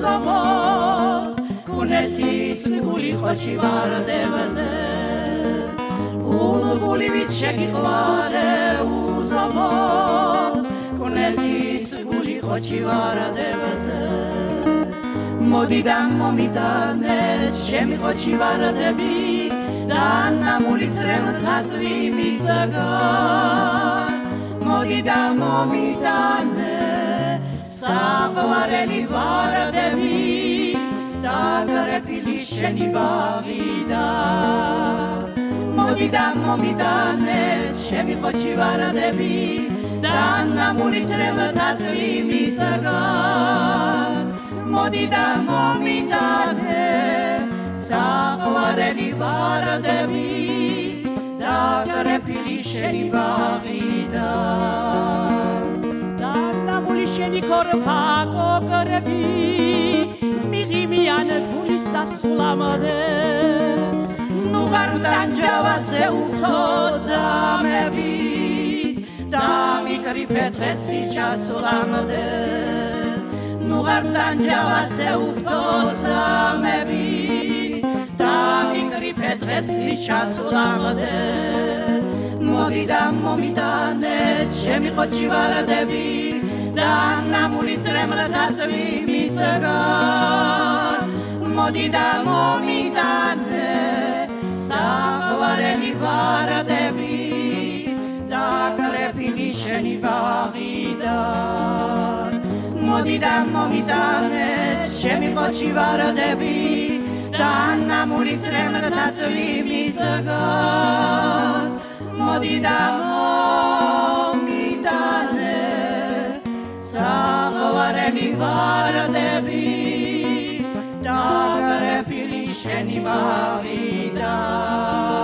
უზამოდ კუნესის გული ხოჩი ვარდებაზე ბულბული ვით შეგიყვარე უზამოდ კუნესის გული ხოჩი ვარდებაზე მოდი და მომიტანე ჩემი ხოჩი ვარდები და ნამული წრემთა წვიმისაგან მოდი და მომიტანე საყვარელი ვარდები და გარეფილი შენი ბაღიდან მოდი და მომიტანე ჩემი ხოჩი ვარდები და ნამული წრემთა წვიმისაგან მოდი და მომიტანე საყვარელი ვარდები და გარეფილი შენი ბაღიდან და ნამული შენი ქორფაკო გრები მიღიმიან გულის სასულამოდე ნუ ვარ დანჯავაზე უხტო ძამები და მიკრიფე დღეს ჩასულამოდე ნუ ვარ დანჯავაზე უხტო ძამები და მიკრიფე დღეს ჩასულამოდე მოდი და მომიტანე ჩემი ხოჩი ვარდები და ნამული წრემთა წვიმისაგან მოდი და მომიტანე საყვარელი ვარდები და გარეფილი შენი ბაღიდან მოდი და მომიტანე ჩემი ხოჩი ვარდები და ნამული წრემთა წვიმისაგან მოდი და მომიტანე საყვარელი ვარდები და გარეფილი შენი ბაღიდან